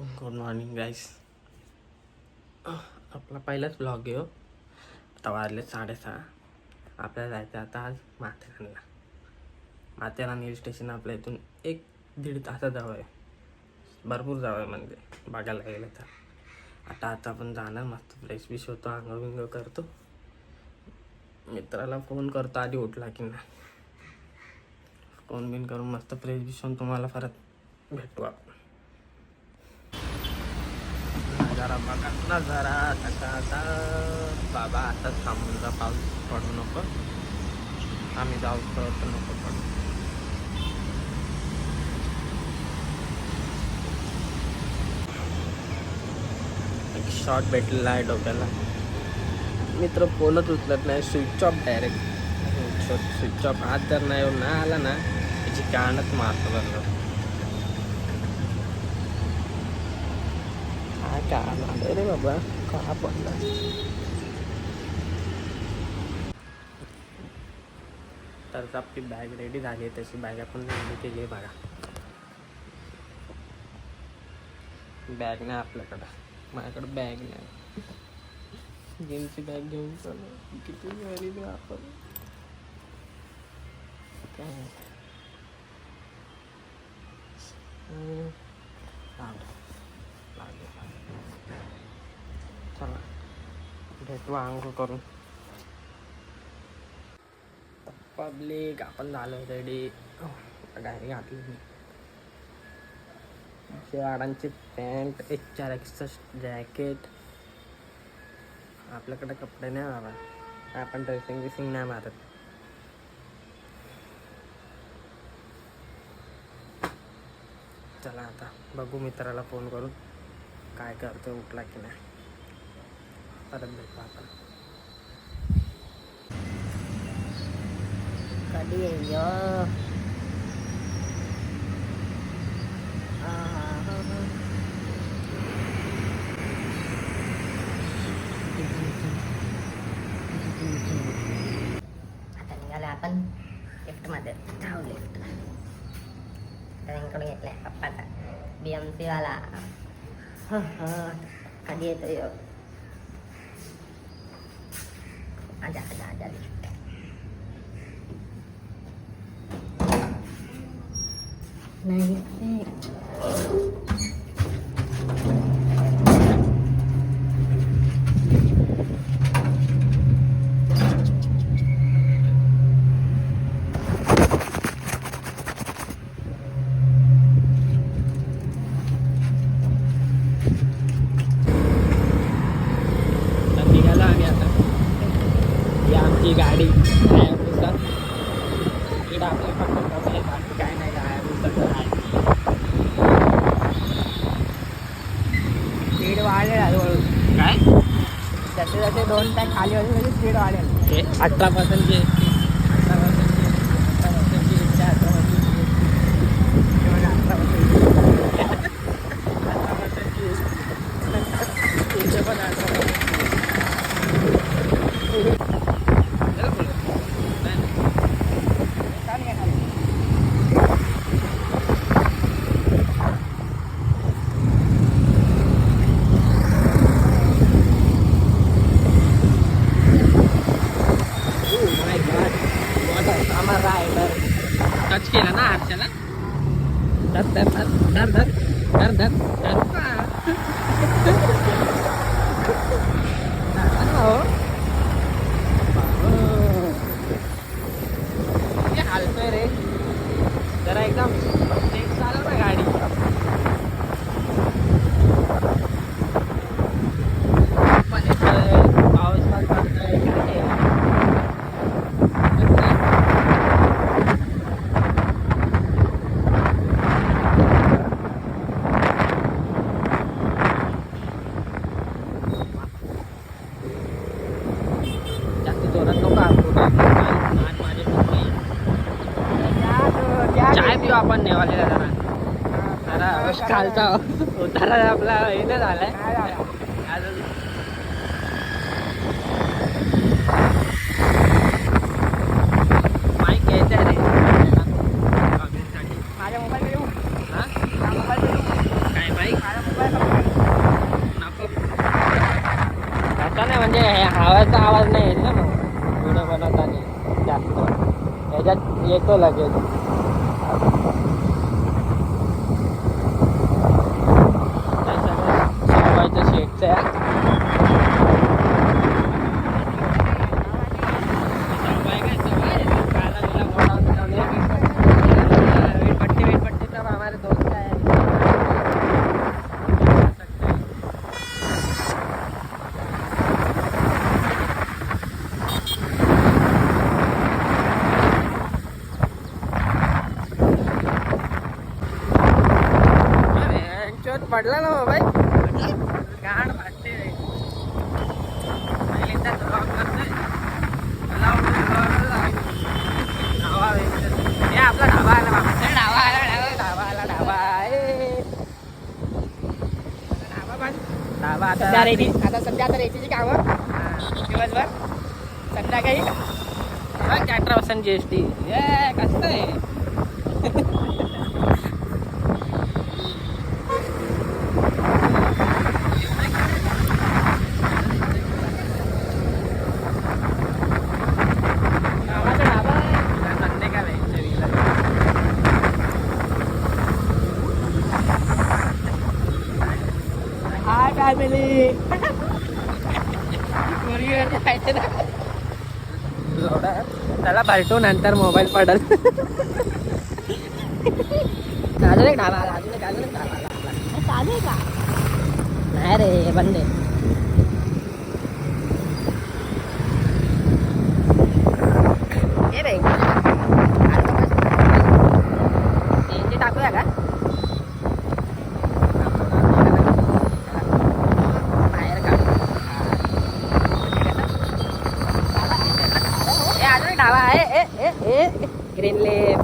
Good morning गाईस. आपला पहिलाच blog घेऊ. आता वाजले 6:30. आपल्याला जायचं आता आज माथेरानला. माथेरान हिल स्टेशन आपल्या इथून 1-1.5 तासात जवळ आहे. भरपूर जवळ आहे म्हणजे बघायला गेलं तर. आता आपण जाणार, मस्त फ्रेश बिश होतो, आंघोळ बिंघोळ करतो, मित्राला फोन करतो आधी उठला की नाही. फोन बिन करून मस्त फ्रेश बिश होऊन तुम्हाला परत भेटू आपण. जरा बघा ना जरा आता बाबा आता थांबून पाऊस पडू नको, आम्ही जाऊ तर नको पडू. एक शॉट भेटलेला आहे डोक्याला. मित्र फोनच उचलत नाही, switch off direct. Switch off आज जर नाही आला ना त्याची कानच मारतो बरोबर. काय आला रे बाबा, का पडला. तर आपली बॅग रेडी झाली आहे, तशी बॅग आपण रेडी केली आहे बघा. बॅग नाही आपल्याकडं, माझ्याकडं बॅग नाही. गेमची बॅग घेऊन चालू, किती गरीब आहे आपण. काय चला भेटू आंघोळ करून. पब्लिक आपण झालो रेडी. गाडी घातली, शेवाडांची पॅन्ट, HR जॅकेट. आपल्याकडे कपडे नाही बाबा, आपण ड्रेसिंग बिसिंग नाही मारत. चला आता बघू मित्राला फोन करून काय करतो, उठला की नाही. परत भेटू आपण. कधी आता निघाले आपण लिफ्टमध्ये. जाऊ लिफ्ट त्यांकडून घेतलाय पप्पाचा BMC वाला. कधी येतो यो. आजा आजा आजा लिफ्ट. नाही निघाला आम्ही आता. ही आमची गाडी हायाबुसा. इकडं आपल्या फक्त बाकी काय नाही, हायाबुसाचं आहे. स्पीड वाढेल हळूहळू. काय जसे जसे 2 टॅक खाली होते तसे स्पीड वाढेल. हे 18%ची टच केला ना आरशाला. धर धर धर धर धर धर धर हालतोय रे जरा, एकदम टेक चालव ना गाडी. पण पाऊस पण पडतोय काय. चाय पिऊ आपण नेवालेला जरा जरा कालचा उतारा आपला हे नाही झालाय अजून. माईक घ्यायचा आहे रे माझ्या मोबाईल काय माईक. म्हणजे हवाचा आवाज नाही येत ना मग व्हिडिओ बनवताना जास्त याच्यात येतो लगेच. सगळं शेटचं आहे. पडला ना भाई गाड फाटते पहिल्यांदा ब्लॉग करतोय हे आपला ढाबा आला बाबा ढाबा आला ढाबा आला ढाबा ढाबा आता रेडी आता सध्या आता रेडीची कामं दिवसभर संध्याकाळी 18% GST कसं आहे. फॅमिली त्याला भरटू नंतर मोबाईल पडल. अजून एक ढाबा आला अजून एक ढाबा आला. चालू आहे का नाही रे बंद आहे. हे रे टाकूया का बाहेर काढू. हे अजून एक ढाबा आहे ग्रीन लेप.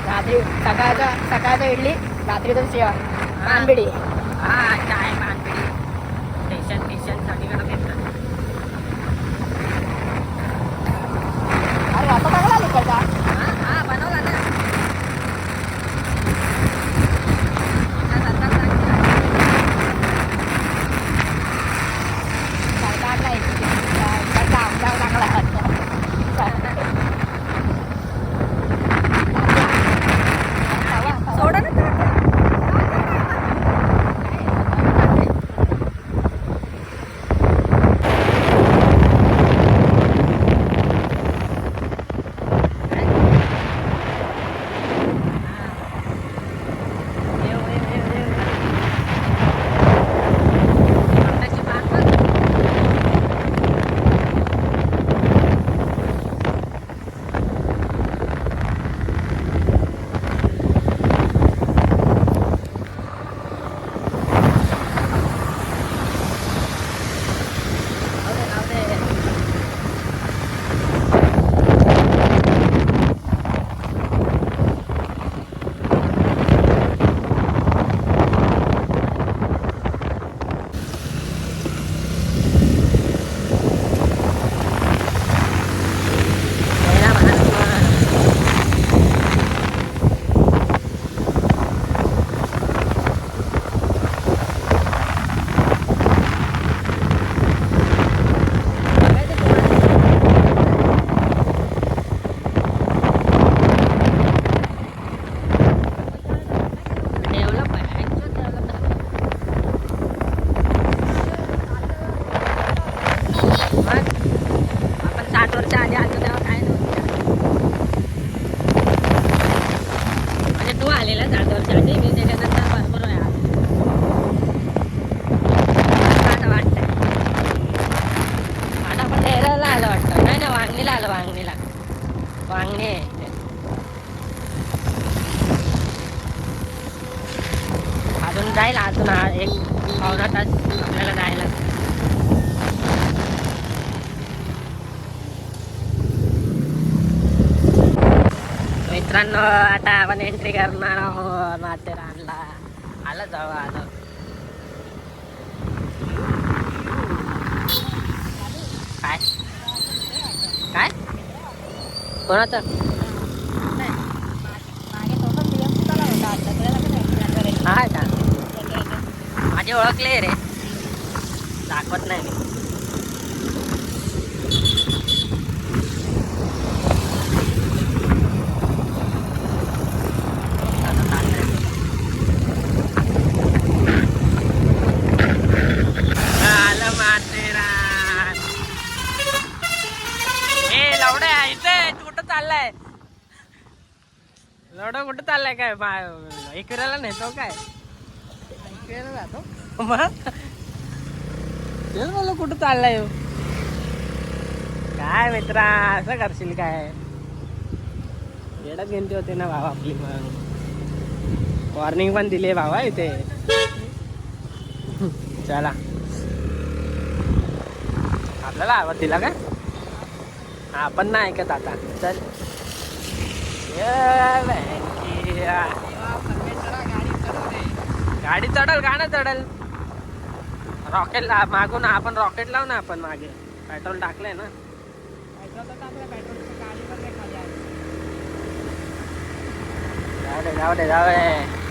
रात्री सकाळचं इडली रात्रीचं सेवा मानबिडी हा चाय मानपिडी स्टेशन सगळीकडे भेटतात. अरे आता चांगला निघायचा हा बनवला ना सोडा ना वांगे अजून जाईल अजून एक पावणा तास आपल्याला जायला. मित्रांनो आता आपण एंट्री करणार आहोत माथेरानला. आलं जाऊ आलं काय काय कोणाचा नाही मागे तो पण DM चालला होता आता त्याला कसं आहे हा का माझे ओळखले रे दाखवत नाही मी आलं माथेरान ए लवडे इथे तू कुठं चाललाय लवडं कुठं चाललाय काय एकऱ्याला नेतो काय इकडे जातो मग चल मला कुठं चाललाय हो? काय मित्रा असं करशील काय येडच घेणती होते ना भावा आपली मग वॉर्निंग पण दिली भावा इथे चला आपल्याला आवाज दिला का आपण नाही ऐकत आता चल गाडी चढल गाणं चढल रॉकेट मागून आपण रॉकेट लावू ना आपण मागे पेट्रोल टाकलंय ना पेट्रोल तर टाकलं पेट्रोल गाडी पण नाही खाली आहे जाऊ दे जाऊ दे जाऊ दे